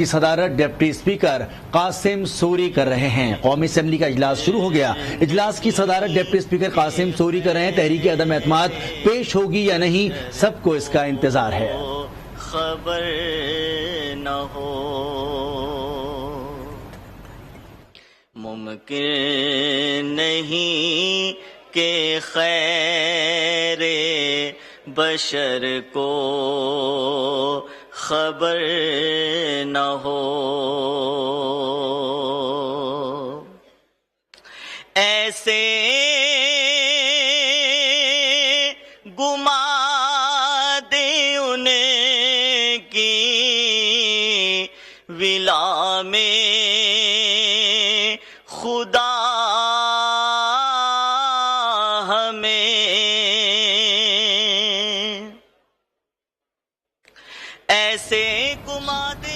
की सदारत deputy speaker Qasim Suri कर रहे हैं। कौमी असेंबली का इजलास शुरू हो गया। इजलास की सदारत डिप्टी स्पीकर कासिम सूरी कर रहे हैं। तहरीक अदम एतमाद पेश होगी या नहीं, सबको इसका इंतजार है। खबर न हो मुमकिन नहीं के खैरे बशर को खबर न हो। ऐसे गुमा दे उनकी विला में खुदा हमें ऐसे गुमा दे।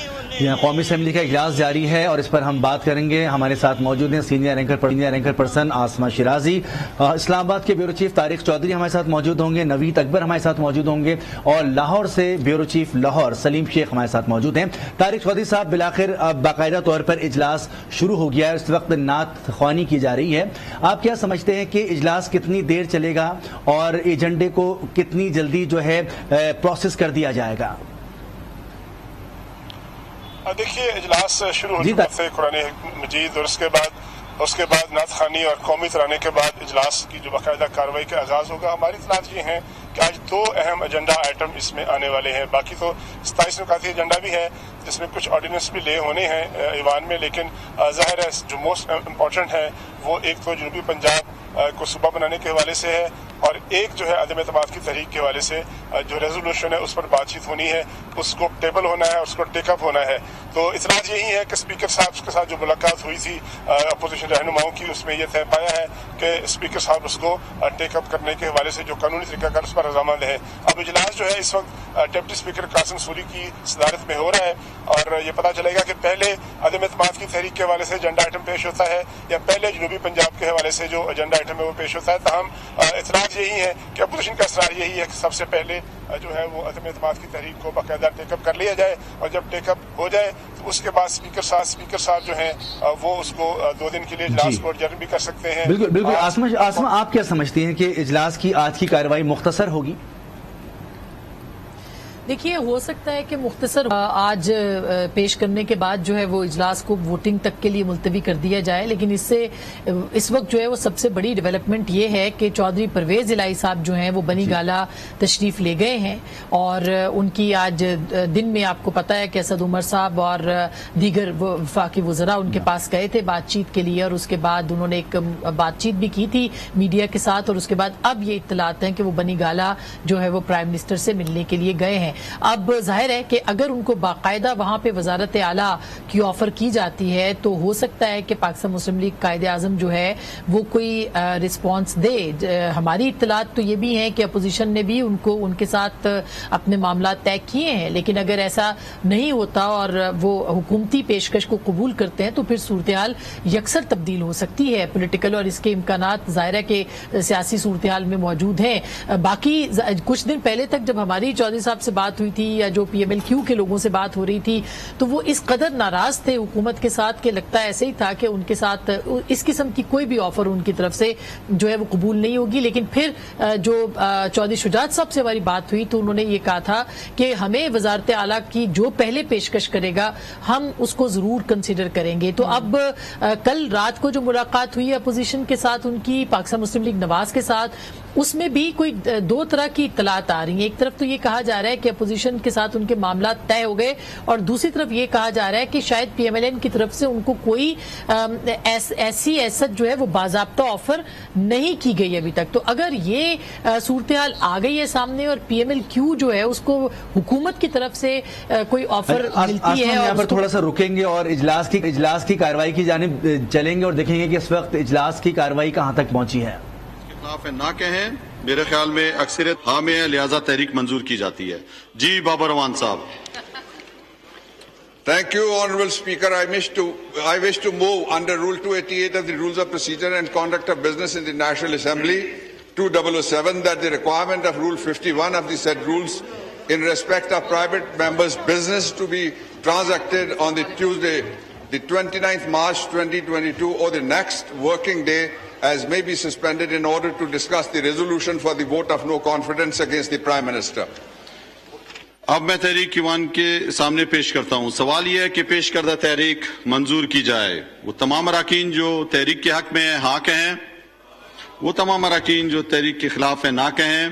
यहाँ कौमी असेंबली का इजलास जारी है और इस पर हम बात करेंगे। हमारे साथ मौजूद हैं सीनियर एंकर पर्सन आसमा शिराजी, इस्लामाबाद के ब्यूरो चीफ तारिक चौधरी हमारे साथ मौजूद होंगे, नवीद अकबर हमारे साथ मौजूद होंगे और लाहौर से ब्यूरो चीफ लाहौर सलीम शेख हमारे साथ मौजूद हैं। तारिक चौधरी साहब, बिलाखिर बाकायदा तौर पर इजलास शुरू हो गया है। इस वक्त नात ख्वानी की जा रही है। आप क्या समझते हैं कि इजलास कितनी देर चलेगा और एजेंडे को कितनी जल्दी जो है प्रोसेस कर दिया जाएगा? देखिए, इजलास शुरू हो चुका है कुरान मजीद और उसके बाद नात खानी और कौमी तराने के बाद इजलास की जो बाकायदा कार्रवाई का आगाज होगा। हमारी इतलात ये हैं कि आज 2 अहम एजेंडा आइटम इसमें आने वाले हैं। बाकी तो 27 नुकाती एजेंडा भी है जिसमें कुछ ऑर्डिनेंस भी ले होने हैं ईवान में, लेकिन जाहिर है जो मोस्ट इम्पोर्टेंट है वो एक तो जनूबी पंजाब को सूबा बनाने के हवाले से है और एक जो है अदम एतमाद की तहरीक के हवाले से जो रेजोल्यूशन है उस पर बातचीत होनी है, उसको टेबल होना है, उसको टेकअप होना है। तो इतलात यही है कि स्पीकर साहब के साथ जो मुलाकात हुई थी अपोजिशन रहनुमाओं की, उसमें यह तय पाया है कि स्पीकर साहब उसको टेकअप करने के हवाले से जो कानूनी तरीकाकार उस पर रजामंद है। अब इजलास जो है इस वक्त डिप्टी स्पीकर कासिम सूरी की सदारत में हो रहा है और ये पता चलेगा कि पहले अदम एतमाद की तहरीक के हवाले से एजेंडा आइटम पेश होता है या पहले जनूबी पंजाब के हवाले से जो एजेंडा आइटम है वो पेश होता है। तमाम इतलात यही है कि अपोजिशन का इसरार यही है कि सबसे पहले जो है वो अदम एतमाद की तहरीक को बाकायदा टेकअप कर लिया जाए और जब टेकअप हो जाए तो उसके बाद स्पीकर साहब जो है वो उसको 2 दिन के लिए इजलास को एडजर्न भी कर सकते हैं। बिल्कुल। आसमा, आप क्या समझती हैं कि इजलास की आज की कार्रवाई मुख्तसर होगी? देखिए, हो सकता है कि मुख्तसर आज पेश करने के बाद जो है वो इजलास को वोटिंग तक के लिए मुलतवी कर दिया जाए, लेकिन इससे इस वक्त जो है वो सबसे बड़ी डेवलपमेंट ये है कि चौधरी परवेज इलाही साहब जो हैं वो बनी गाला तशरीफ ले गए हैं और उनकी आज दिन में आपको पता है कि असद उमर साहब और दीगर वफाकी वज़रा उनके पास गए थे बातचीत के लिए और उसके बाद उन्होंने एक बातचीत भी की थी मीडिया के साथ और उसके बाद अब ये इत्तलात हैं कि वो बनी गाला जो है वो प्राइम मिनिस्टर से मिलने के लिए गए हैं। अब जाहिर है कि अगर उनको बाकायदा वहां पे वजारत आला की ऑफर की जाती है तो हो सकता है कि पाकिस्तान मुस्लिम लीग कायदे आजम जो है वो कोई रिस्पांस दे। हमारी इत्तलात तो ये भी है कि अपोजिशन ने भी उनके साथ अपने मामला तय किए हैं, लेकिन अगर ऐसा नहीं होता और वो हुकूमती पेशकश को कबूल करते हैं तो फिर सूरत हाल यकसर तब्दील हो सकती है पॉलिटिकल और इसके इम्कानात जाहिर है कि सियासी सूरत हाल में मौजूद हैं। बाकी कुछ दिन पहले तक जब हमारी चौधरी साहब से बात हुई थी या जो PMLQ के लोगों से बात हो रही थी तो वो इस कदर नाराज थे हुकूमत के साथ कि लगता ऐसे ही था कि उनके साथ इस किस्म की कोई भी ऑफर उनकी तरफ से जो है वो कबूल नहीं होगी। लेकिन फिर जो चौधरी शुजात साहब से हमारी बात हुई तो उन्होंने ये कहा था कि हमें वजारत आला की जो पहले पेशकश करेगा हम उसको जरूर कंसिडर करेंगे। तो अब कल रात को जो मुलाकात हुई अपोजिशन के साथ उनकी पाकिस्तान मुस्लिम लीग नवाज के साथ, उसमें भी कोई 2 तरह की इत्तलात आ रही है। एक तरफ तो ये कहा जा रहा है कि अपोजिशन के साथ उनके मामला तय हो गए और दूसरी तरफ ये कहा जा रहा है कि शायद PMLN की तरफ से उनको कोई ऐसी जो है वो बाज़ाब्ता ऑफर नहीं की गई अभी तक। तो अगर ये सूरत हाल आ गई है सामने और PMLQ जो है उसको हुकूमत की तरफ से कोई ऑफर मिलती है, यहाँ पर थोड़ा सा रुकेंगे और इजलास की कार्रवाई की जानिब चलेंगे और देखेंगे कि इस वक्त इजलास की कार्रवाई कहाँ तक पहुंची है। ना कहें, मेरे ख्याल में अक्सरियत हाँ में है, लिहाजा तहरीक मंजूर की जाती है। जी बाबर रहमान साहब। Thank you, Honourable Speaker. I wish to move under Rule 288 of the Rules of Procedure and Conduct of Business in the National Assembly 2007 that the requirement of Rule 51 of the said rules in respect of private members' business to be transacted on the Tuesday, the 29th March 2022, or the next working day, as may be suspended in order to discuss the resolution for the vote of no confidence against the Prime Minister. अब मैं तहरीक Ivan के सामने पेश करता हूं। सवाल यह है कि पेश करदा तहरीक मंजूर की जाए। वो तमाम अराकीन जो तहरीक के हक में हाँ कहें, वो तमाम अराकीन जो तहरीक के खिलाफ है ना कहें।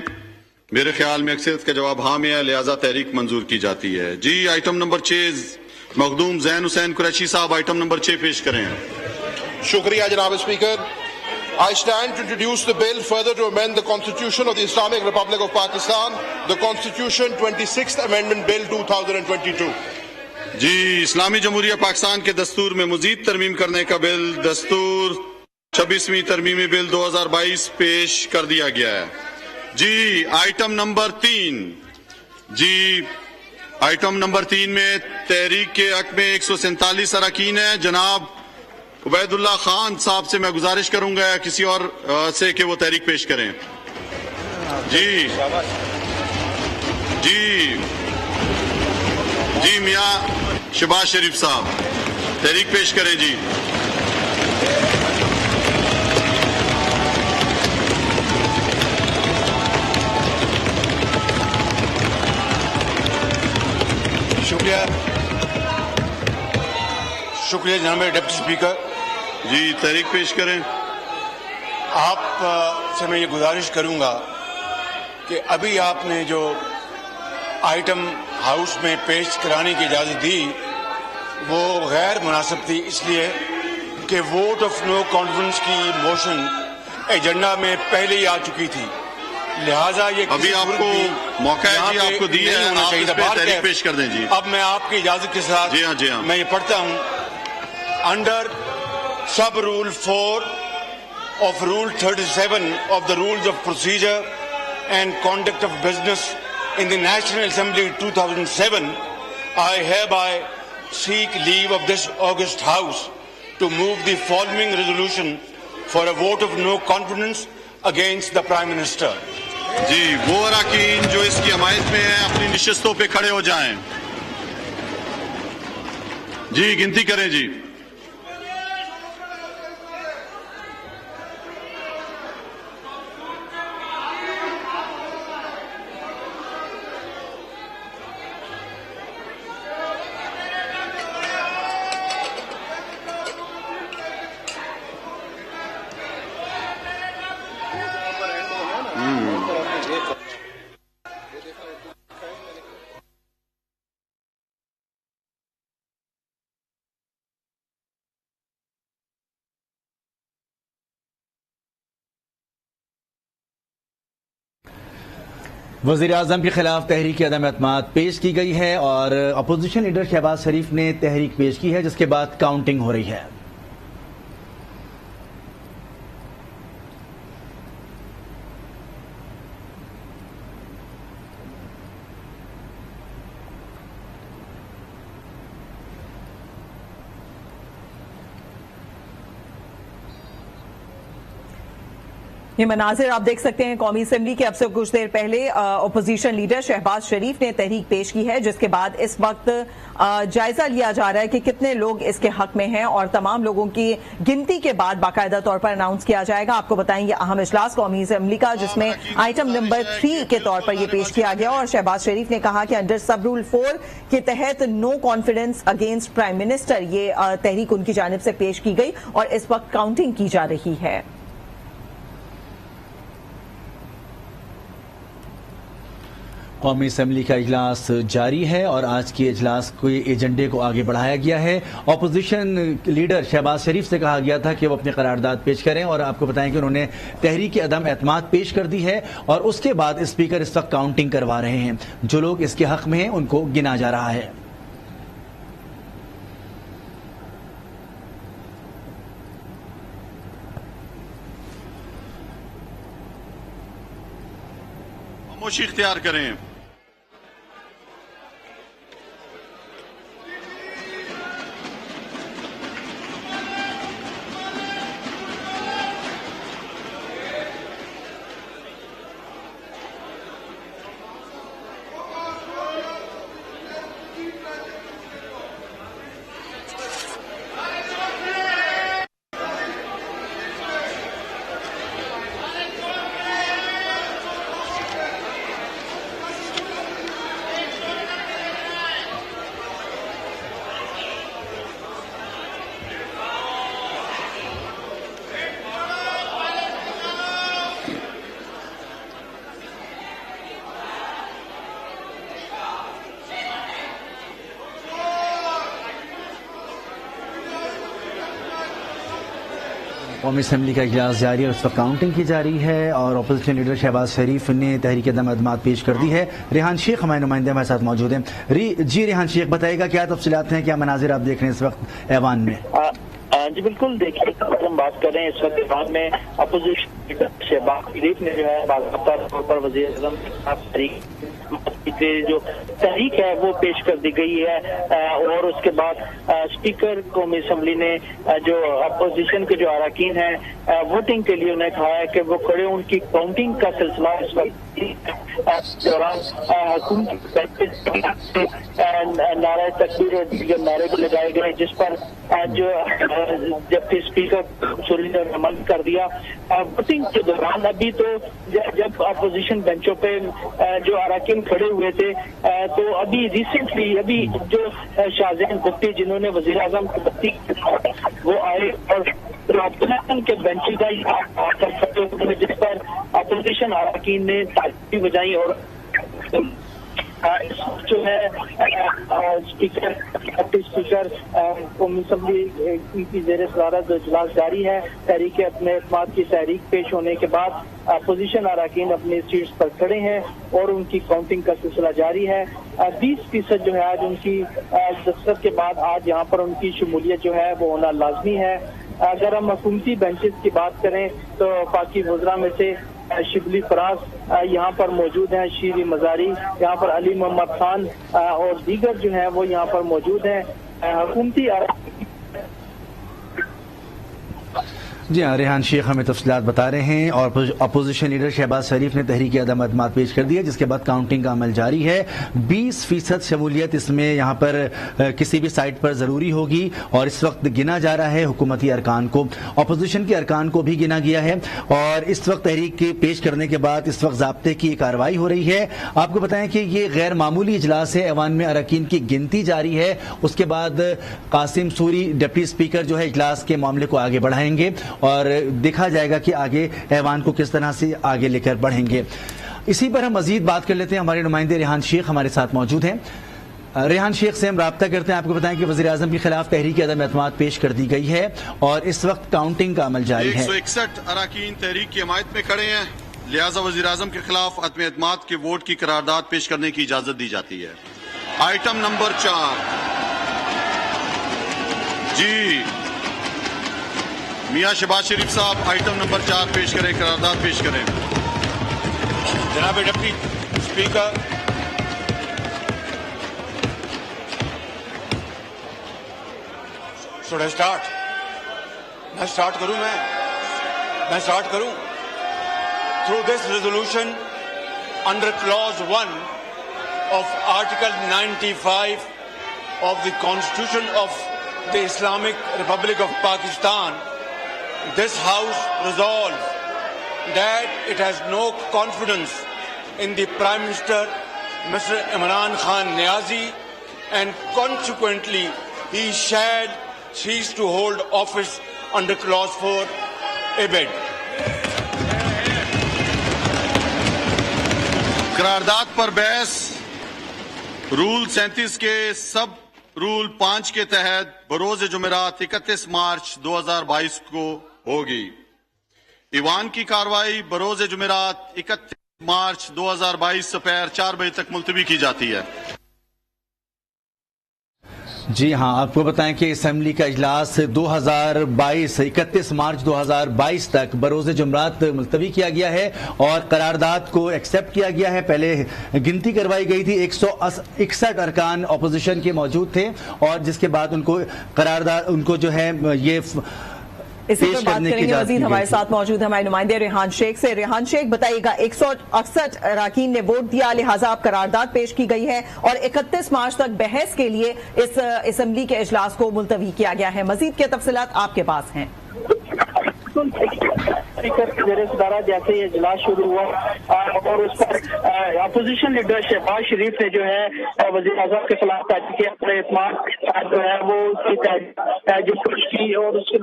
मेरे ख्याल में अक्सरियत का जवाब हाँ में है, लिहाजा तहरीक मंजूर की जाती है। जी, आइटम नंबर 6 मखदूम जैन हुसैन कुरैशी साहब आइटम नंबर 6 पेश करें। शुक्रिया जनाब speaker. I stand to introduce the bill further to amend the Constitution of the Islamic Republic of Pakistan, the Constitution 26th Amendment Bill 2022. जी, इस्लामी जमहूरिया पाकिस्तान के दस्तूर में मजीद तरमीम करने का बिल दस्तूर 26वीं तरमीमी बिल 2022 पेश कर दिया गया है। जी, आइटम नंबर 3। जी, आइटम नंबर 3 में तहरीक के हक में 147 अरकान हैं। जनाब उबैदुल्लाह खान साहब से मैं गुजारिश करूंगा किसी और से कि वो तहरीक पेश करें। जी जी जी, मियां शहबाज शरीफ साहब तहरीक पेश करें। जी, शुक्रिया जनाब डिप्टी स्पीकर। जी, तहरीक पेश करें। आप से मैं ये गुजारिश करूंगा कि अभी आपने जो आइटम हाउस में पेश कराने की इजाज़त दी वो गैर मुनासिब थी, इसलिए कि वोट ऑफ नो कॉन्फिडेंस की मोशन एजेंडा में पहले ही आ चुकी थी। लिहाजा ये अभी आपको मौका है जी, आपको दी है, आप इस पे तहरीक पेश कर दें। जी, अब मैं आपकी इजाज़त के साथ जी हाँ मैं ये पढ़ता हूँ। Under sub rule 4 of Rule 37 of the Rules of Procedure and Conduct of Business in the National Assembly 2007, I hereby seek leave of this august House to move the following resolution for a vote of no confidence against the Prime Minister. जी, वो अरकान जो इसकी हमायत में है अपनी निशस्तों पे खड़े हो जाएं। जी, गिनती करें। जी, वज़ीर-ए-आज़म के खिलाफ तहरीक अदम एतमाद पेश की गई है और अपोजिशन लीडर शहबाज शरीफ ने तहरीक पेश की है, जिसके बाद काउंटिंग हो रही है। ये मनाजिर आप देख सकते हैं कौमी असेंबली के। अब से कुछ देर पहले अपोजिशन लीडर शहबाज शरीफ ने तहरीक पेश की है, जिसके बाद इस वक्त जायजा लिया जा रहा है कि कितने लोग इसके हक में हैं और तमाम लोगों की गिनती के बाद बाकायदा तौर पर अनाउंस किया जाएगा। आपको बताएंगे अहम इजलास कौमी असेंबली का, जिसमें आइटम नंबर 3 के तौर पर यह पेश किया गया और शहबाज शरीफ ने कहा कि अंडर सब रूल 4 के तहत no confidence against prime minister ये तहरीक उनकी जानिब से पेश की गई और इस वक्त काउंटिंग की जा रही है। कौमी असेंबली का इजलास जारी है और आज के इजलास के एजेंडे को आगे बढ़ाया गया है। अपोजिशन लीडर शहबाज शरीफ से कहा गया था कि वो अपनी करारदाद पेश करें और आपको बताएं कि उन्होंने तहरीक अदम एतमाद पेश कर दी है और उसके बाद स्पीकर इस वक्त काउंटिंग करवा रहे हैं। जो लोग इसके हक में हैं उनको गिना जा रहा है। खामोशी इख्तियार करें। कौमी असम्बली का इजलास जारी है और उस वक्त काउंटिंग की जा रही है और अपोजिशन लीडर शहबाज शरीफ ने तहरीक अदम अदमात पेश कर दी है। रेहान शेख हमारे नुमाइंदे हमारे साथ मौजूद हैं। जी रेहान शेख, बताइएगा क्या तफसीलात हैं, क्या मनाजिर आप देख रहे हैं इस वक्त ऐवान में? जी बिल्कुल, देखिए हम बात कर रहे हैं इस वक्त ऐवान में अपोजिशन लीडर शहबाज शरीफ ने जो है बाकायदा तौर पर वज़ीर आज़म जो तहरीक है वो पेश कर दी गई है और उसके बाद स्पीकर कौमी असम्बली ने जो अपोजिशन के जो अरकान हैं वोटिंग के लिए उन्हें कहा है कि वो खड़े उनकी काउंटिंग का सिलसिला इस वक्त दौरान नारे तकबीर और दीगर नारे भी लगाए गए, जिस पर जो जबकि स्पीकर सुरी ने अमल कर दिया। वोटिंग के दौरान अभी तो जब अपोजिशन बेंचों पे जो अरकान खड़े हुए थे तो अभी रिसेंटली अभी जो शाहजहान भुट्टी जिन्होंने वजीर आजम की बत्ती वो आए और अपोजिशन के बेंच का जिस पर अपोजिशन अरकान ने ताली बजाई और जो है स्पीकर कौमी असम्बली की ज़ेर सदारत इजलास जारी है। तहरीक अपने एतमाद की तहरीक पेश होने के बाद अपोजिशन अरकान अपनी सीट्स पर खड़े हैं और उनकी काउंटिंग का सिलसिला जारी है। 20% जो है आज उनकी दस्तखत के बाद आज यहाँ पर उनकी शमूलियत जो है वो होना लाजमी है। अगर हम हुकूमती बेंचेस की बात करें तो वफाकी वज़रा में से शिबली फराज यहाँ पर मौजूद हैं, शीरी मजारी यहाँ पर, अली मोहम्मद खान और दीगर जो हैं वो यहाँ पर मौजूद हैं। हुकूमती जी हाँ, रेहान शेख हमें तफसीलात बता रहे हैं और अपोजिशन लीडर शहबाज शरीफ ने तहरीक अदम अदमात पेश कर दी है, जिसके बाद काउंटिंग का अमल जारी है। 20% शमूलियत इसमें यहाँ पर किसी भी साइट पर ज़रूरी होगी और इस वक्त गिना जा रहा है हुकूमती अरकान को, अपोजिशन के अरकान को भी गिना गया है और इस वक्त तहरीक के पेश करने के बाद इस वक्त ज़ाब्ते की कार्रवाई हो रही है। आपको बताएं कि ये गैर मामूली इजलास है, ऐवान में अरकान की गिनती जारी है। उसके बाद कासिम सूरी डिप्टी स्पीकर जो है इजलास के मामले को आगे बढ़ाएंगे और देखा जाएगा कि आगे ऐवान को किस तरह से आगे लेकर बढ़ेंगे। इसी पर हम मजीद बात कर लेते हैं। हमारे नुमाइंदे रेहान शेख हमारे साथ मौजूद हैं। रेहान शेख से हम राब्ता करते हैं। आपको बताएं कि वज़ीर आज़म के खिलाफ तहरीक अदम एतमाद पेश कर दी गई है और इस वक्त काउंटिंग का अमल जारी है। 161 अरकान तहरीक की हिमायत में खड़े हैं, लिहाजा वज़ीर आज़म के खिलाफ अदम एतमाद के वोट की करारदाद पेश करने की इजाजत दी जाती है। आइटम नंबर 4 जी मियां शहबाज शरीफ साहब आइटम नंबर 4 पेश करें, करारदाद पेश करें। जनाब deputy speaker, should I start? मैं स्टार्ट करूं? Through this resolution under clause 1 of Article 95 of the Constitution of the Islamic Republic of Pakistan, this House resolves that it has no confidence in the Prime Minister, Mr. Imran Khan Niazi, and consequently he shall cease to hold office under Clause 4 abed. करारदाद पर बहस rule 37 के सब rule 5 के तहत बरोज जुमेरात 31 मार्च 2022 को होगी। Ivan की कार्रवाई बरोज जुमेरात 31 मार्च 2022 दोपहर 4 बजे तक मुलतवी की जाती है। जी हाँ, आपको बताएं कि असम्बली का इजलास 2022 31 मार्च 2022 तक बरोज जुमरात मुलतवी किया गया है और करारदाद को एक्सेप्ट किया गया है। पहले गिनती करवाई गई थी, 161 अरकान अपोजिशन के मौजूद थे और जिसके बाद उनको करारदाद उनको जो है ये इसी पर बात करेंगे। मजीद हमारे साथ मौजूद है हमारे नुमाइंदे रेहान शेख से। रेहान शेख, बताइएगा 168 अरकान ने वोट दिया, लिहाजा अब करारदाद पेश की गई है और 31 मार्च तक बहस के लिए इस असम्बली के इजलास को मुलतवी किया गया है। मजीद के तफसीलात आपके पास हैं। जैसे ये इजलास शुरू हुआ और उस पर अपोजिशन लीडर शहबाज शरीफ ने जो है वज़ीर आज़म के खिलाफ तहरीक अपने एतमाद जो है वो उसकी की और उसके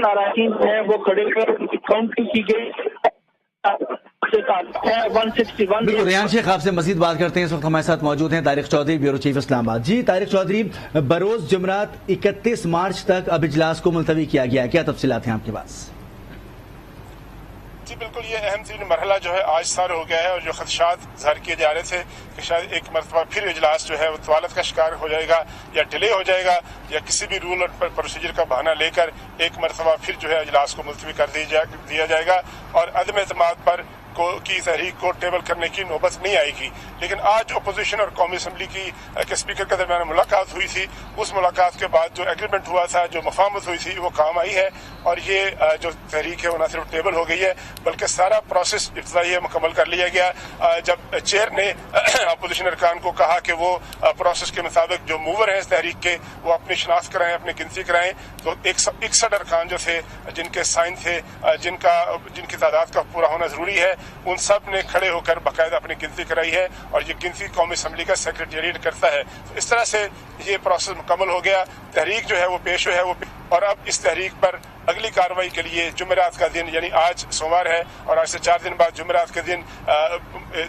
अरकान है वो खड़े हुए, उनकी काउंटिंग की गई। से ताल्लुक है 161। बिल्कुल, रेहान शेख आपसे मजीद बात करते हैं। इस वक्त हमारे साथ मौजूद हैं तारिक चौधरी, ब्यूरो चीफ इस्लामाबाद। जी तारिक चौधरी, बरोज जुमरात 31 मार्च तक अब इजलास को मुलतवी किया गया, क्या तफसीलात हैं आपके पास? जी बिल्कुल, ये अहम तरीन मरहला जो है आज सर हो गया है और जो खदशात ज़ाहिर किए जा रहे थे कि शायद एक मरतबा फिर इजलास जो है वो तवालत का शिकार हो जाएगा या डिले हो जाएगा या किसी भी रूल और प्रोसीजर का बहाना लेकर एक मरतबा फिर जो है इजलास को मुलतवी कर दिया जाएगा और अदम एतमाद पर की तहरीक को टेबल करने की नौबत नहीं आएगी। लेकिन आज अपोजिशन और कौमी असम्बली के स्पीकर के दरमियान मुलाकात हुई थी, उस मुलाकात के बाद जो एग्रीमेंट हुआ था, जो मफाहमत हुई थी, वो काम आई है और ये जो तहरीक है वो न सिर्फ टेबल हो गई है बल्कि सारा प्रोसेस इब्तदाई मुकम्मल कर लिया गया। जब चेयर ने अपोजिशन अरकान को कहा कि वो प्रोसेस के मुताबिक जो मूवर हैं इस तहरीक के वो अपनी शनाख्त कराएं, अपनी गिनती कराएं, तो 61 अरकान जो थे जिनके साइन थे, जिनकी तादाद का पूरा होना जरूरी है, उन सब ने खड़े होकर बाकायदा अपनी गिनती कराई है और ये गिनती कौमी असम्बली का सेक्रेटेरिएट करता है। तो इस तरह से ये प्रोसेस मुकम्मल हो गया, तहरीक जो है वो पेश है वो, और अब इस तहरीक पर अगली कार्रवाई के लिए जुमेरात का दिन, यानी आज सोमवार है और आज से 4 दिन बाद जुमेरात के दिन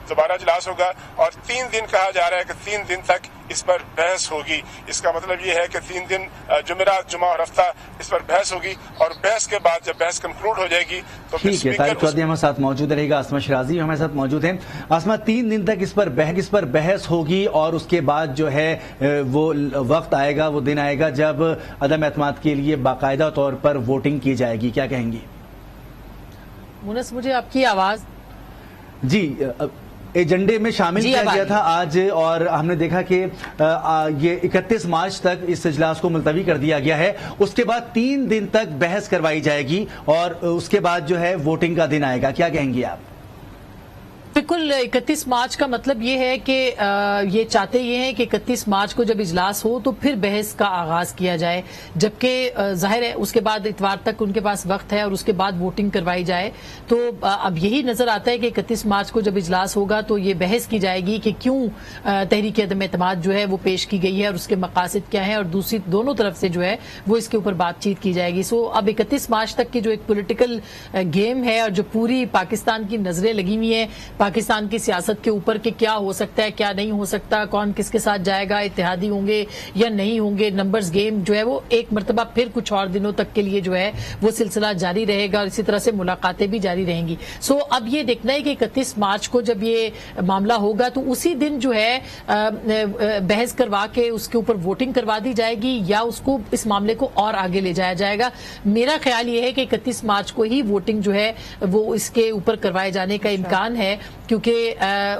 दोबारा इजलास होगा और 3 दिन कहा जा रहा है कि 3 दिन तक इस पर बहस होगी। इसका मतलब ये है कि 3 दिन जुमेरात, जुमा और हफ्ता इस पर बहस होगी और बहस के बाद जब बहस कंक्लूड हो जाएगी तो ठीक है। तारिक चौधरी हमारे साथ मौजूद रहेगा, आसमा शिराजी हमारे साथ मौजूद हैं। आसमा, 3 दिन तक इस पर बहस होगी और उसके बाद जो है वो वक्त आएगा, वो दिन आएगा जब अदम एतमाद के लिए बाकायदा तौर पर वोटिंग की जाएगी, क्या कहेंगी? मुनस, मुझे आपकी आवाज जी एजेंडे में शामिल किया गया था आज और हमने देखा कि ये 31 मार्च तक इस इजलास को मुलतवी कर दिया गया है। उसके बाद 3 दिन तक बहस करवाई जाएगी और उसके बाद जो है वोटिंग का दिन आएगा, क्या कहेंगी आप? बिल्कुल, 31 मार्च का मतलब ये है कि ये चाहते ये हैं कि 31 मार्च को जब इजलास हो तो फिर बहस का आगाज किया जाए, जबकि जाहिर है उसके बाद इतवार तक उनके पास वक्त है और उसके बाद वोटिंग करवाई जाए। तो अब यही नजर आता है कि 31 मार्च को जब इजलास होगा तो ये बहस की जाएगी कि क्यों तहरीक अदम एतमाद जो है वो पेश की गई है और उसके मकासद क्या है, और दूसरी दोनों तरफ से जो है वो इसके ऊपर बातचीत की जाएगी। सो अब 31 मार्च तक की जो एक पॉलिटिकल गेम है और जो पूरी पाकिस्तान की नजरें लगी हुई है पाकिस्तान की सियासत के ऊपर कि क्या हो सकता है, क्या नहीं हो सकता, कौन किसके साथ जाएगा, इत्तेहादी होंगे या नहीं होंगे, नंबर्स गेम जो है वो एक मरतबा फिर कुछ और दिनों तक के लिए जो है वो सिलसिला जारी रहेगा और इसी तरह से मुलाकातें भी जारी रहेंगी। सो अब ये देखना है कि 31 मार्च को जब ये मामला होगा तो उसी दिन जो है बहस करवा के उसके ऊपर वोटिंग करवा दी जाएगी या उसको इस मामले को और आगे ले जाया जाएगा। मेरा ख्याल ये है कि 31 मार्च को ही वोटिंग जो है वो इसके ऊपर करवाए जाने का इम्कान है, क्योंकि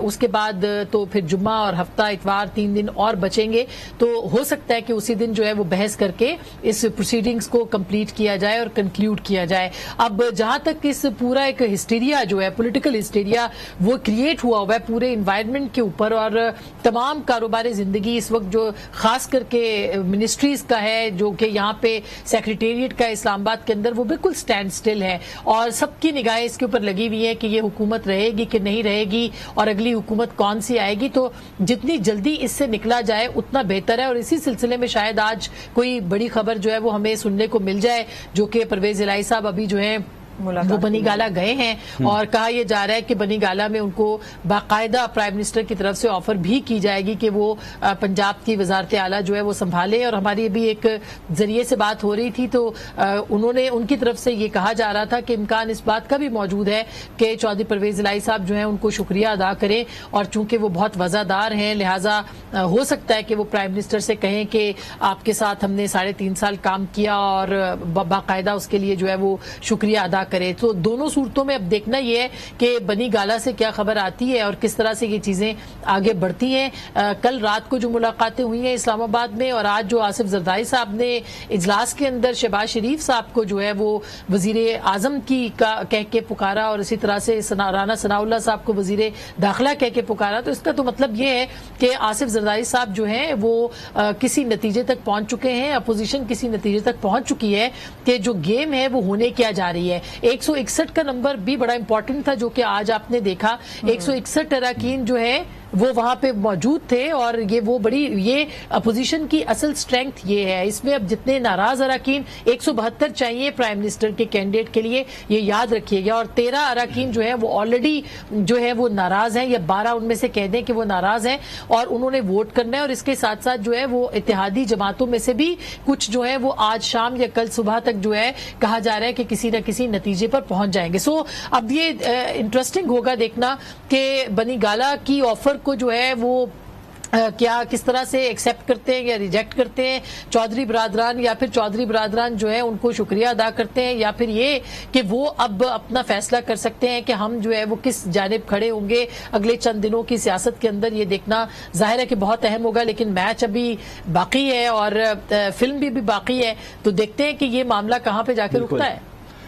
उसके बाद तो फिर जुम्मा और हफ्ता, इतवार 3 दिन और बचेंगे, तो हो सकता है कि उसी दिन जो है वो बहस करके इस प्रोसीडिंग्स को कंप्लीट किया जाए और कंक्लूड किया जाए। अब जहां तक इस पूरा एक हिस्टीरिया जो है, पॉलिटिकल हिस्टीरिया वो क्रिएट हुआ है पूरे एनवायरनमेंट के ऊपर और तमाम कारोबारी जिंदगी इस वक्त जो खास करके मिनिस्ट्रीज का है, जो कि यहाँ पे सेक्रेटेरिएट का इस्लामाबाद के अंदर, वो बिल्कुल स्टैंड स्टिल है और सबकी निगाहें इसके ऊपर लगी हुई है कि ये हुकूमत रहेगी कि नहीं रहेगी और अगली हुकूमत कौन सी आएगी। तो जितनी जल्दी इससे निकला जाए उतना बेहतर है और इसी सिलसिले में शायद आज कोई बड़ी खबर जो है वो हमें सुनने को मिल जाए, जो कि परवेज इलाही साहब अभी जो है वो बनी गाला गए हैं और कहा यह जा रहा है कि बनी गाला में उनको बाकायदा प्राइम मिनिस्टर की तरफ से ऑफर भी की जाएगी कि वो पंजाब की वजारत आला जो है वो संभाले। और हमारी अभी एक जरिए से बात हो रही थी तो उन्होंने उनकी तरफ से ये कहा जा रहा था कि इम्कान इस बात का भी मौजूद है कि चौधरी परवेज इलाही साहब जो है उनको शुक्रिया अदा करें और चूंकि वो बहुत वजादार हैं लिहाजा हो सकता है कि वो प्राइम मिनिस्टर से कहें कि आपके साथ हमने 3.5 साल काम किया और बाकायदा उसके लिए जो है वो शुक्रिया अदा करे। तो दोनों सूरतों में अब देखना यह है कि बनी गाला से क्या खबर आती है और किस तरह से ये चीजें आगे बढ़ती हैं। कल रात को जो मुलाकातें हुई हैं इस्लामाबाद में और आज जो आसिफ जरदारी साहब ने इजलास के अंदर शहबाज शरीफ साहब को जो है वो वजीर आजम की कह के पुकारा और इसी तरह से राना सनाउल्लाह साहब को वजीर दाखिला कह के पुकारा, तो इसका तो मतलब ये है कि आसिफ जरदारी साहब जो है वो किसी नतीजे तक पहुंच चुके हैं, अपोजिशन किसी नतीजे तक पहुंच चुकी है कि जो गेम है वो होने क्या जा रही है। 161 का नंबर भी बड़ा इंपॉर्टेंट था जो कि आज आपने देखा। 161 अरकान जो है वो वहां पे मौजूद थे और ये अपोजिशन की असल स्ट्रेंथ ये है। इसमें अब जितने नाराज अरकान 172 चाहिए प्राइम मिनिस्टर के कैंडिडेट के लिए, ये याद रखिएगा, और 13 अरकान जो है वो ऑलरेडी जो है वो नाराज हैं, या 12 उनमें से कह दें कि वो नाराज हैं और उन्होंने वोट करना है। और इसके साथ साथ जो है वो इत्तेहादी जमातों में से भी कुछ जो है वो आज शाम या कल सुबह तक जो है कहा जा रहा है कि किसी न किसी नतीजे पर पहुंच जाएंगे। सो अब ये इंटरेस्टिंग होगा देखना कि बनी गाला की ऑफर को जो है वो क्या किस तरह से एक्सेप्ट करते हैं या रिजेक्ट करते हैं चौधरी बरादरान, या फिर चौधरी बरादरान जो है उनको शुक्रिया अदा करते हैं, या फिर ये कि वो अब अपना फैसला कर सकते हैं कि हम जो है वो किस जानिब खड़े होंगे अगले चंद दिनों की सियासत के अंदर। ये देखना जाहिर है कि बहुत अहम होगा, लेकिन मैच अभी बाकी है और फिल्म भी बाकी है, तो देखते हैं कि ये मामला कहाँ पे जाके रुकता है।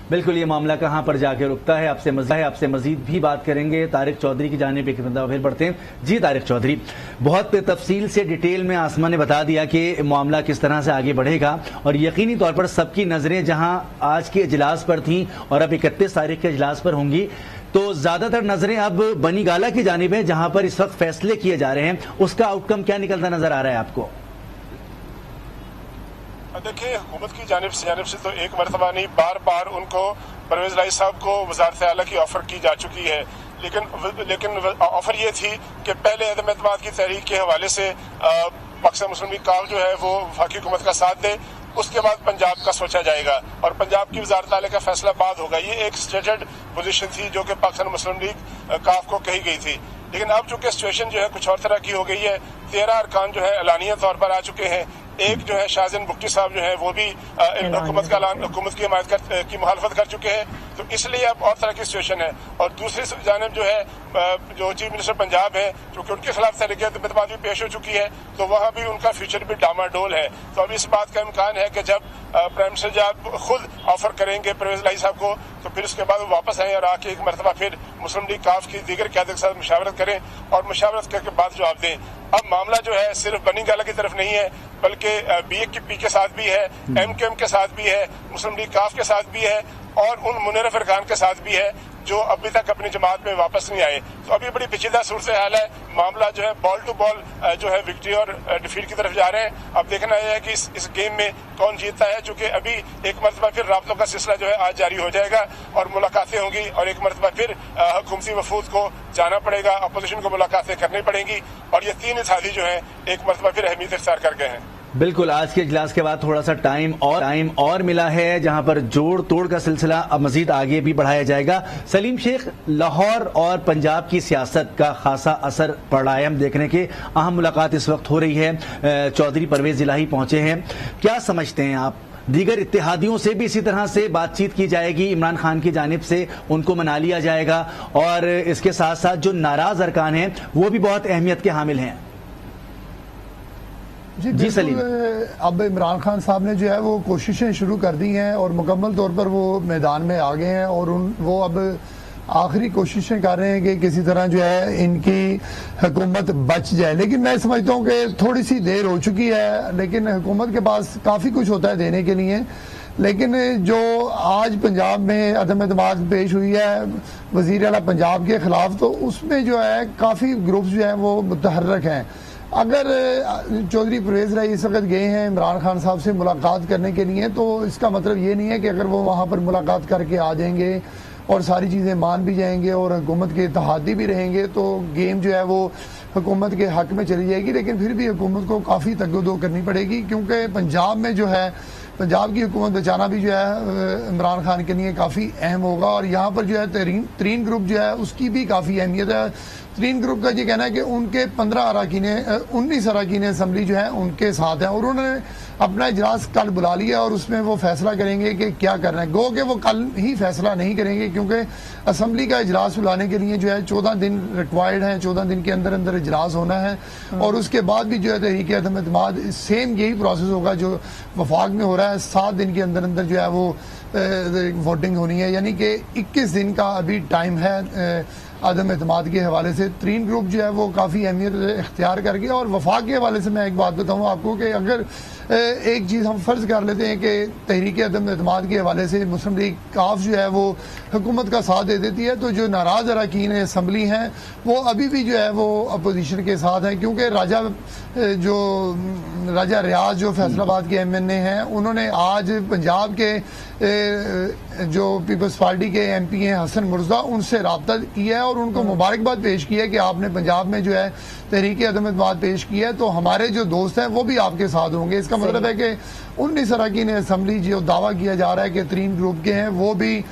बिल्कुल, ये मामला कहां पर जाके रुकता है। आपसे मजीद भी बात करेंगे। तारिक चौधरी की जानिब एक मरतबा फिर बढ़ते हैं। जी तारिक चौधरी, बहुत तफसील से डिटेल में आसमा ने बता दिया कि मामला किस तरह से आगे बढ़ेगा, और यकीनी तौर पर सबकी नजरें जहां आज के इजलास पर थी और अब 31 तारीख के इजलास पर होंगी, तो ज्यादातर नजरें अब बनी गाला की जानिब है जहां पर इस वक्त फैसले किए जा रहे हैं। उसका आउटकम क्या निकलता नजर आ रहा है आपको? देखिए, हुकूमत की जानिब से तो एक मरतबा नहीं, बार बार उनको परवेज लाई साहब को वजारत आला की ऑफर की जा चुकी है, लेकिन ऑफर ये थी कि पहले अदम एतमाद की तहरीक के हवाले से पाकिस्तान मुस्लिम लीग काफ जो है वो वफाकी हुकूमत का साथ दे, उसके बाद पंजाब का सोचा जाएगा और पंजाब की वजारत आला का फैसला बाद होगा। ये एक स्टेटेड पोजीशन थी जो कि पाकिस्तान मुस्लिम लीग काफ को कही गई थी। लेकिन अब चूंकि सिचुएशन जो है कुछ और तरह की हो गई है, 13 अरकान जो है एलानिया तौर पर आ चुके हैं। एक जो है शाहजहान बुक्टी साहब जो है वो भी हुकूमत की हिमायत की मुखालफत कर चुके हैं, तो इसलिए अब और तरह की सिचुएशन है। और दूसरी जानिब जो है जो चीफ मिनिस्टर पंजाब है, क्योंकि उनके खिलाफ तहरीक एतमाद भी पेश हो चुकी है, तो वहाँ भी उनका फ्यूचर भी डामाडोल है। तो अब इस बात का इम्कान है कि जब प्राइम मिनिस्टर जब खुद ऑफर करेंगे परवेज लाई साहब को, तो फिर उसके बाद वो वापस आए और आके एक मरतबा फिर मुस्लिम लीग काफ की दीगर क़यादत के साथ मुशावरत करें और मुशावरत करके बाद जवाब दें। अब मामला जो है सिर्फ बनी गाला की तरफ नहीं है, बल्कि BAP के साथ भी है, MKM के साथ भी है, मुस्लिम लीग काफ के साथ भी है और उन मुनर्रफ अरकान के साथ भी है जो अभी तक अपनी जमात में वापस नहीं आए। तो अभी बड़ी पेचीदा सूरत हाल है। मामला जो है बॉल टू बॉल जो है विक्ट्री और डिफीट की तरफ जा रहे हैं। अब देखना यह है कि इस गेम में कौन जीतता है, चूंकि अभी एक मरतबा फिर राब्तों का सिलसिला जो है आज जारी हो जाएगा और मुलाकातें होंगी और एक मरतबा फिर हुकूमती वफूद को जाना पड़ेगा, अपोजिशन को मुलाकातें करनी पड़ेंगी और ये 3 इत्तेहादी जो है एक मरतबा फिर अहमियत इख्तियार कर गए हैं। बिल्कुल, आज के इजलास के बाद थोड़ा सा टाइम और मिला है जहां पर जोड़ तोड़ का सिलसिला अब मजीद आगे भी बढ़ाया जाएगा। सलीम शेख, लाहौर और पंजाब की सियासत का खासा असर पड़ रहा है, हम देखने के अहम मुलाकात इस वक्त हो रही है। चौधरी परवेज इलाही पहुंचे हैं, क्या समझते हैं आप? दीगर इत्तेहादियों से भी इसी तरह से बातचीत की जाएगी, इमरान खान की जानिब से उनको मना लिया जाएगा और इसके साथ साथ जो नाराज अरकान हैं वो भी बहुत अहमियत के हामिल हैं। जी सलीम, अब इमरान खान साहब ने जो है वो कोशिशें शुरू कर दी हैं और मुकम्मल तौर पर वो मैदान में आ गए हैं और वो अब आखिरी कोशिशें कर रहे हैं कि किसी तरह जो है इनकी हुकूमत बच जाए। लेकिन मैं समझता हूँ कि थोड़ी सी देर हो चुकी है, लेकिन हुकूमत के पास काफ़ी कुछ होता है देने के लिए। लेकिन जो आज पंजाब में अदम एतमाद पेश हुई है वज़ीर आला पंजाब के खिलाफ, तो उसमें जो है काफ़ी ग्रुप्स जो हैं वो मुतहर्रक हैं। अगर चौधरी परवेज लाई इस वक्त गए हैं इमरान खान साहब से मुलाकात करने के लिए, तो इसका मतलब ये नहीं है कि अगर वो वहाँ पर मुलाकात करके आ जाएंगे और सारी चीज़ें मान भी जाएंगे और हुकूमत के इत्तेहादी भी रहेंगे तो गेम जो है वो हुकूमत के हक में चली जाएगी। लेकिन फिर भी हुकूमत को काफ़ी तगदो करनी पड़ेगी, क्योंकि पंजाब में जो है पंजाब की हुकूमत बचाना भी जो है इमरान खान के लिए काफ़ी अहम होगा। और यहाँ पर जो है तरीन ग्रुप जो है उसकी भी काफ़ी अहमियत है। तरीन ग्रुप का ये कहना है कि उनके 19 अरकान असम्बली जो है उनके साथ हैं और उन्होंने अपना इजलास कल बुला लिया और उसमें वो फैसला करेंगे कि क्या करना है। गो कि वो कल ही फैसला नहीं करेंगे, क्योंकि असम्बली का इजलास बुलाने के लिए जो है 14 दिन रिक्वायर्ड है, 14 दिन के अंदर अंदर इजलास होना है और उसके बाद भी जो है तहरीक अदम एतमाद सेम यही प्रोसेस होगा जो वफाक में हो रहा है। 7 दिन के अंदर अंदर जो है वो वोटिंग होनी है, यानी कि 21 दिन का अभी टाइम है अदम एतमाद के हवाले से तरीन ग्रुप जो है वो काफ़ी अहमियत इख्तियार कर गया। और वफाक के हवाले से मैं एक बात बताऊँ आपको कि अगर एक चीज़ हम फ़र्ज़ कर लेते हैं कि तहरीक अदम एतमाद के हवाले से मुस्लिम लीग काफ जो है वो हुकूमत का साथ दे देती है, तो जो नाराज़ अरकान असम्बली हैं वो अभी भी जो है वो अपोजिशन के साथ हैं, क्योंकि राजा रियाज जो फैसलाबाद के MNA हैं उन्होंने आज पंजाब के जो पीपल्स पार्टी के MP हैं हसन मुर्जा उनसे रब्ता किया है और उनको मुबारकबाद पेश की है कि आपने पंजाब में जो है तहरीक अदम एतमाद पेश किया है, तो हमारे जो दोस्त हैं वो भी आपके साथ होंगे। इसका मतलब है कि 19 अरकान असम्बली जो दावा किया जा रहा है कि तरीन ग्रुप के हैं वो भी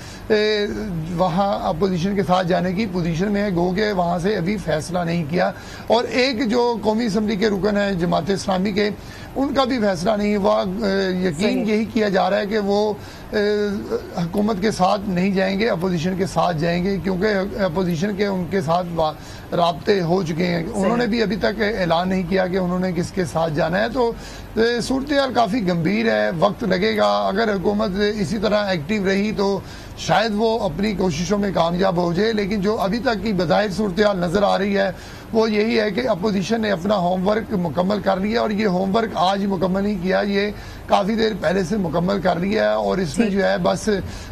वहाँ अपोजिशन के साथ जाने की पोजीशन में है, गो के वहाँ से अभी फैसला नहीं किया। और एक जो कौमी असम्बली के रुकन है जमात इस्लामी के, उनका भी फैसला नहीं हुआ। यकीन यही किया जा रहा है कि वो हुकूमत के साथ नहीं जाएंगे, अपोजिशन के साथ जाएंगे, क्योंकि अपोजिशन के उनके साथ राब्ते हो चुके हैं। उन्होंने भी अभी तक ऐलान नहीं किया कि उन्होंने किसके साथ जाना है। तो सूरत हाल काफ़ी गंभीर है, वक्त लगेगा। अगर हुकूमत इसी तरह एक्टिव रही तो शायद वो अपनी कोशिशों में कामयाब हो जाए, लेकिन जो अभी तक की बज़ाहिर सूरत हाल नज़र आ रही है वो यही है कि अपोजिशन ने अपना होमवर्क मुकम्मल कर लिया, और ये होमवर्क आज ही मुकम्मल नहीं किया, ये काफ़ी देर पहले से मुकम्मल कर लिया है। और इसमें जो है बस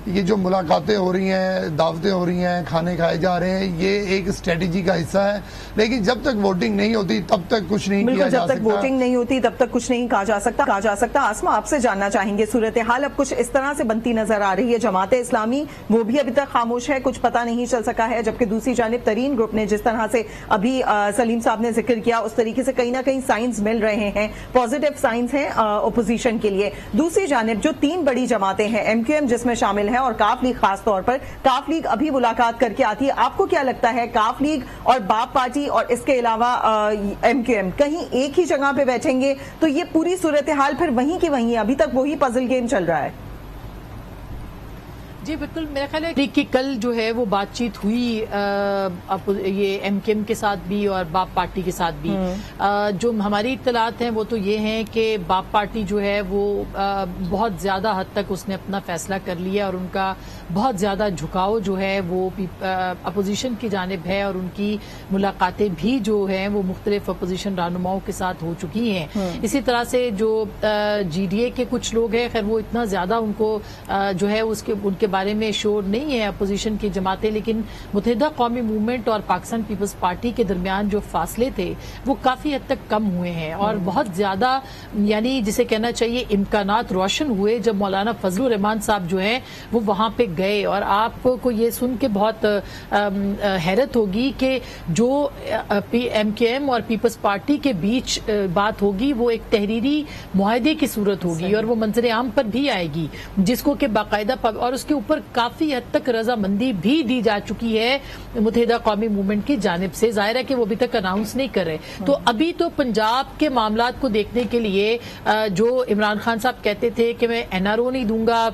ये जो मुलाकातें हो रही हैं, दावतें हो रही हैं, खाने खाए जा रहे हैं, ये एक स्ट्रेटजी का हिस्सा है। लेकिन जब तक वोटिंग नहीं होती तब तक कुछ नहीं किया जा सकता। जब तक वोटिंग नहीं होती तब तक कुछ नहीं कहा जा सकता। आसमा, आपसे जानना चाहेंगे, सूरत हाल अब कुछ इस तरह से बनती नजर आ रही है, जमात इस्लामी वो भी अभी तक खामोश है, कुछ पता नहीं चल सका है, जबकि दूसरी जानिब तरीन ग्रुप ने जिस तरह से अभी सलीम साहब ने जिक्र किया उस तरीके से कहीं ना कहीं साइंस मिल रहे हैं, पॉजिटिव साइंस हैं ओपोजिशन के लिए। दूसरी जानिब जो 3 बड़ी जमातें हैं, MQM जिसमें शामिल है और काफ लीग, खास तौर पर काफ लीग अभी मुलाकात करके आती है, आपको क्या लगता है काफ लीग और बाप पार्टी और इसके अलावा MQM कहीं एक ही जगह पे बैठेंगे तो ये पूरी सूरत हाल फिर वहीं की वहीं, अभी तक वही पजल गेम चल रहा है? जी बिल्कुल, मेरा ख्याल है कि कल जो है वो बातचीत हुई ये MQM के साथ भी और बाप पार्टी के साथ भी। जो हमारी इत्तलात हैं वो तो ये हैं कि बाप पार्टी जो है वो बहुत ज़्यादा हद तक उसने अपना फैसला कर लिया और उनका बहुत ज़्यादा झुकाव जो है वो अपोजिशन की जानिब है, और उनकी मुलाकातें भी जो हैं वो मुख्तलिफ अपोजिशन रहनुमाओं के साथ हो चुकी हैं। इसी तरह से जो GDA के कुछ लोग हैं, खैर वो इतना ज़्यादा उनको जो है उनके बारे में शोर नहीं है अपोजिशन की जमातें, लेकिन मुत्तहिदा कौमी मूवमेंट और पाकिस्तान पीपल्स पार्टी के दरमियान जो फासले थे वो काफी हद तक कम हुए हैं और बहुत ज्यादा, यानी जिसे कहना चाहिए इम्कानात रोशन हुए जब मौलाना फजलुर रहमान साहब जो हैं वो वहां पे गए। और आपको ये सुन के बहुत हैरत होगी कि जो MQM और पीपल्स पार्टी के बीच बात होगी वो एक तहरीरी मुआहदे की सूरत होगी और वो मंजर आम पर भी आएगी, जिसको कि बाकायदा और उसके ऊपर काफी हद तक रजामंदी भी दी जा चुकी है मुत्तहिदा कौमी मूवमेंट की जानिब से। जाहिर है कि वो अभी तक अनाउंस नहीं कर रहे। तो अभी तो पंजाब के मामलात को देखने के लिए जो इमरान खान साहब कहते थे कि मैं NRO नहीं दूंगा,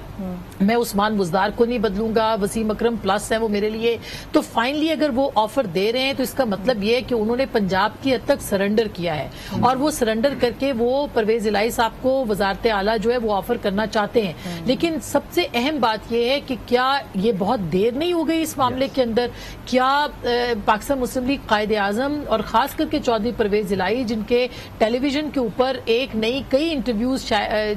मैं उस्मान बुज़दार को नहीं बदलूंगा, वसीम अकरम प्लस है वो मेरे लिए, तो फाइनली अगर वो ऑफर दे रहे हैं तो इसका मतलब ये है कि उन्होंने पंजाब की हद तक सरेंडर किया है और वो सरेंडर करके वो परवेज इलाही साहब को वजारत आला जो है वो ऑफर करना चाहते हैं। लेकिन सबसे अहम बात यह है कि क्या ये बहुत देर नहीं हो गई इस मामले के अंदर? क्या पाकिस्तान मुस्लिम लीग कायदे आजम और खास करके चौधरी परवेज इलाही, जिनके टेलीविजन के ऊपर एक नई कई इंटरव्यूज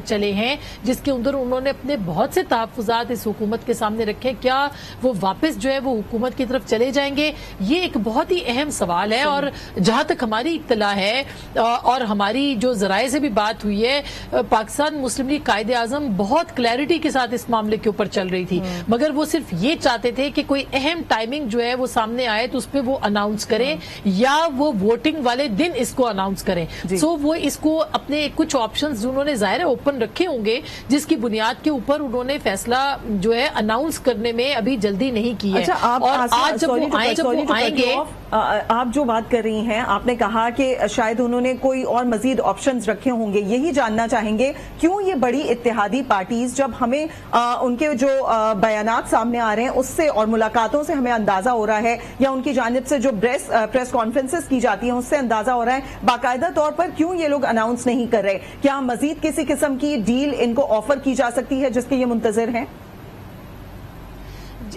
चले हैं जिसके अंदर उन्होंने अपने बहुत से तहफ्फुज़ात इस हुकूमत के सामने रखे, क्या वो वापस जो है वो हुकूमत की तरफ चले जाएंगे? ये एक बहुत ही अहम सवाल है। और जहां तक हमारी इत्तला है और हमारी जो जराए से भी बात हुई है, पाकिस्तान मुस्लिम लीग कायदे आजम बहुत क्लैरिटी के साथ इस मामले के ऊपर चल रही थी, मगर वो सिर्फ ये चाहते थे कि कोई अहम टाइमिंग जो है वो सामने आए तो उस पर वो अनाउंस करें या वो वोटिंग वाले दिन इसको अनाउंस करें। सो वो इसको अपने कुछ ऑप्शंस उन्होंने जाहिर ओपन रखे होंगे जिसकी बुनियाद के ऊपर उन्होंने फैसला जो है अनाउंस करने में अभी जल्दी नहीं की है। अच्छा, और आज जब वो आएंगे, आप जो बात कर रही हैं, आपने कहा कि शायद उन्होंने कोई और मजीद ऑप्शंस रखे होंगे, यही जानना चाहेंगे क्यों ये बड़ी इत्तेहादी पार्टीज, जब हमें उनके जो बयानात सामने आ रहे हैं उससे और मुलाकातों से हमें अंदाजा हो रहा है या उनकी जानिब से जो प्रेस कॉन्फ्रेंसेस की जाती हैं उससे अंदाजा हो रहा है, बाकायदा तौर पर क्यों ये लोग अनाउंस नहीं कर रहे? क्या मजीद किसी किस्म की डील इनको ऑफर की जा सकती है जिसके ये मुंतजर हैं?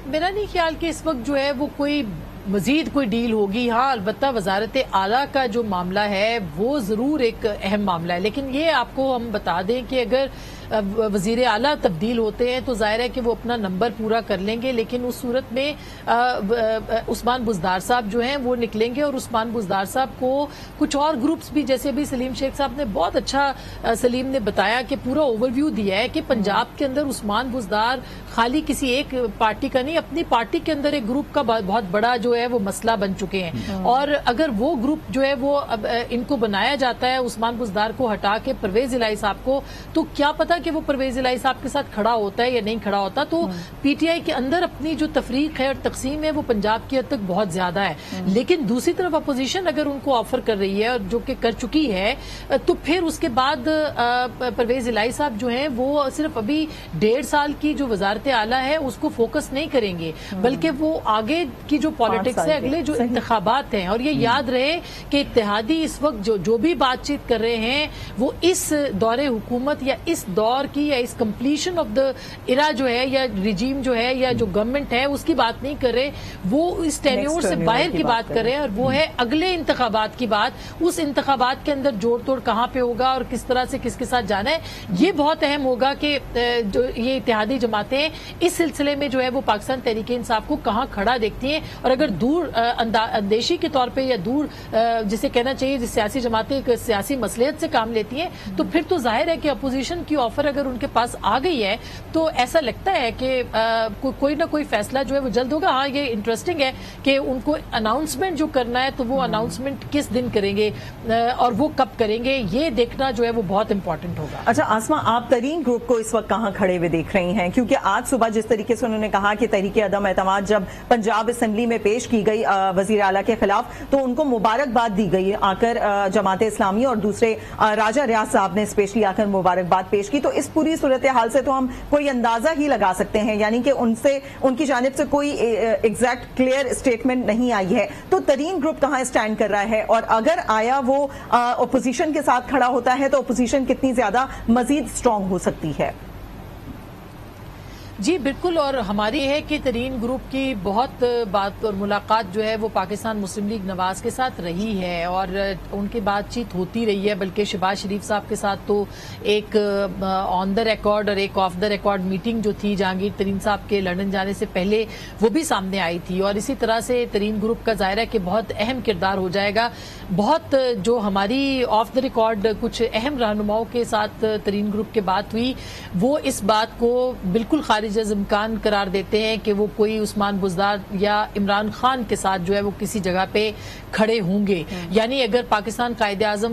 मेरा नहीं ख्याल कि इस वक्त जो है वो कोई मजीद कोई डील होगी। हाँ, अलबत्ता वजारत आला का जो मामला है वो जरूर एक अहम मामला है, लेकिन ये आपको हम बता दें कि अगर वजीर आला तब्दील होते हैं तो जाहिर है कि वो अपना नंबर पूरा कर लेंगे, लेकिन उस सूरत में उस्मान बुज़दार साहब जो हैं वो निकलेंगे और उस्मान बुज़दार साहब को कुछ और ग्रुप्स भी, जैसे अभी सलीम शेख साहब ने बहुत अच्छा सलीम ने बताया कि पूरा ओवरव्यू दिया है कि पंजाब के अंदर उस्मान बुज़दार खाली किसी एक पार्टी का नहीं, अपनी पार्टी के अंदर एक ग्रुप का बहुत बड़ा जो है वो मसला बन चुके हैं। और अगर वो ग्रुप जो है वो अब इनको बनाया जाता है उस्मान बुज़दार को हटा के परवेज इलाही साहब को, तो क्या पता कि वो परवेज इलाही साहब के साथ खड़ा होता है या नहीं खड़ा होता। तो पीटीआई के अंदर अपनी जो तफरीक है और तकसीम है वो पंजाब की हद तक बहुत ज्यादा है, लेकिन दूसरी तरफ अपोजिशन अगर उनको ऑफर कर रही है और जो कि कर चुकी है, तो फिर उसके बाद परवेज इलाही साहब जो हैं वो सिर्फ अभी 1.5 साल की जो वजारत आला है उसको फोकस नहीं करेंगे, बल्कि वो आगे की जो पॉलिटिक्स है, अगले जो इंतखाबात हैं। और ये याद रहे कि इत्तेहादी इस वक्त जो भी बातचीत कर रहे हैं वो इस दौरे हुकूमत या इस दौर की या इस कंप्लीशन ऑफ द इरा जो है या रिजीम जो है या जो गवर्नमेंट है उसकी बात नहीं कर रहे, वो इस टेन्योर से बाहर की बात कर रहे हैं। और वो है अगले इंतखाबात की बात, उस इंतखाबात के अंदर जोड़ तोड़ कहां पे होगा और किस तरह से किसके साथ जाना है, ये बहुत अहम होगा कि जो ये इत्तेहादी जमातें इस सिलसिले में जो है वो पाकिस्तान तहरीक इंसाफ को कहां खड़ा देखती हैं। और अगर दूर अंदेशी के तौर पर या दूर जिसे कहना चाहिए सियासी जमातें एक सियासी मसलियत से काम लेती हैं, तो फिर तो जाहिर है कि अपोजिशन की ऑफर अगर उनके पास आ गई है तो ऐसा लगता है कि कोई ना कोई फैसला जो है वो जल्द होगा। हाँ, ये इंटरेस्टिंग है कि उनको अनाउंसमेंट जो करना है तो वो अनाउंसमेंट किस दिन करेंगे और वो कब करेंगे, ये देखना जो है वो बहुत इंपॉर्टेंट होगा। अच्छा आसमा, आप तरीन ग्रुप को इस वक्त कहां खड़े हुए देख रही हैं? क्योंकि आज सुबह जिस तरीके से उन्होंने कहा कि तहरीक अदम एतमाद जब पंजाब असेंबली में पेश की गई वजीर आला के खिलाफ, तो उनको मुबारकबाद दी गई आकर जमात इस्लामी और दूसरे राजा रियाज साहब ने स्पेशली आकर मुबारकबाद पेश की। तो इस पूरी सूरत हाल से तो हम कोई अंदाजा ही लगा सकते हैं, यानी कि उनसे उनकी जानिब से कोई एग्जैक्ट क्लियर स्टेटमेंट नहीं आई है। तो तरीन ग्रुप कहां स्टैंड कर रहा है, और अगर आया वो ओपोजिशन के साथ खड़ा होता है तो ओपोजिशन कितनी ज्यादा मजीद स्ट्रांग हो सकती है? जी बिल्कुल, और हमारी है कि तरीन ग्रुप की बहुत बात और मुलाकात जो है वो पाकिस्तान मुस्लिम लीग नवाज के साथ रही है और उनकी बातचीत होती रही है, बल्कि शहबाज शरीफ साहब के साथ तो एक ऑन द रिकॉर्ड और एक ऑफ द रिकॉर्ड मीटिंग जो थी जहांगीर तरीन साहब के लंदन जाने से पहले वो भी सामने आई थी। और इसी तरह से तरीन ग्रुप का जाहिर है कि बहुत अहम किरदार हो जाएगा। बहुत जो हमारी ऑफ द रिकॉर्ड कुछ अहम रहनुमाओं के साथ तरीन ग्रुप के बात हुई, वो इस बात को बिल्कुल इम्कान करार देते हैं कि वो कोई उस्मान बुज़दार या इमरान खान के साथ जो है वो किसी जगह पे खड़े होंगे। यानी अगर पाकिस्तान कायदे-आज़म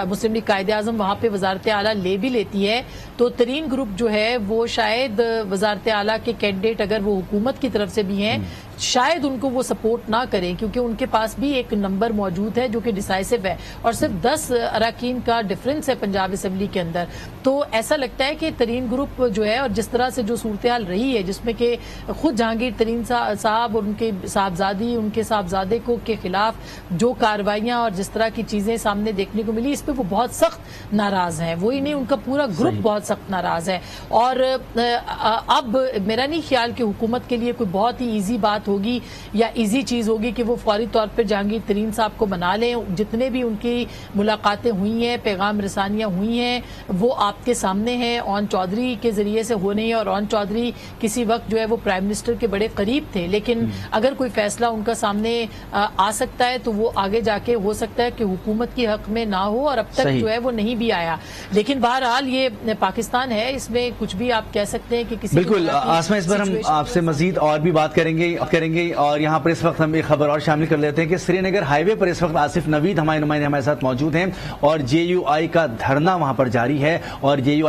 मुस्लिम लीग कायदे-आज़म वहां पे वजारत आला ले भी लेती है तो तरीन ग्रुप जो है वो शायद वजारत आला के कैंडिडेट अगर वो हुकूमत की तरफ से भी हैं शायद उनको वो सपोर्ट ना करें, क्योंकि उनके पास भी एक नंबर मौजूद है जो कि डिसाइसिव है और सिर्फ 10 अरकान का डिफरेंस है पंजाब असेंबली के अंदर। तो ऐसा लगता है कि तरीन ग्रुप जो है और जिस तरह से जो सूरत हाल रही है जिसमें कि खुद जहांगीर तरीन साहब और उनके साहबजादी उनके साहबजादे को के खिलाफ जो कार्रवाइयां और जिस तरह की चीजें सामने देखने को मिली, इस पर वो बहुत सख्त नाराज हैं। वही नहीं, उनका पूरा ग्रुप बहुत सख्त नाराज है। और अब मेरा नहीं ख्याल कि हुकूमत के लिए कोई बहुत ही ईजी बात होगी या इजी चीज होगी कि वो फौरी तौर पर जहांगीर तरीन साहब को मना लें। जितने भी उनकी मुलाकातें हुई हैं, पैगाम रसानियां हुई हैं, वो आपके सामने हैं। ओन चौधरी के जरिए से हो नहीं है और ओन चौधरी किसी वक्त जो है वो प्राइम मिनिस्टर के बड़े करीब थे, लेकिन अगर कोई फैसला उनका सामने आ सकता है तो वो आगे जाके हो सकता है कि हुकूमत की हक में ना हो, और अब तक जो है वो नहीं भी आया। लेकिन बहरहाल ये पाकिस्तान है, इसमें कुछ भी आप कह सकते हैं कि किसी बिल्कुल आसमा, इस पर हम आपसे मजीद और भी बात करेंगे और यहाँ पर इस वक्त हम एक खबर और शामिल कर लेते हैं कि श्रीनगर हाईवे पर इस वक्त आसिफ नवीद हमारे नुमाइंदे हमारे साथ मौजूद हैं और JUI का धरना वहां पर जारी है और JUI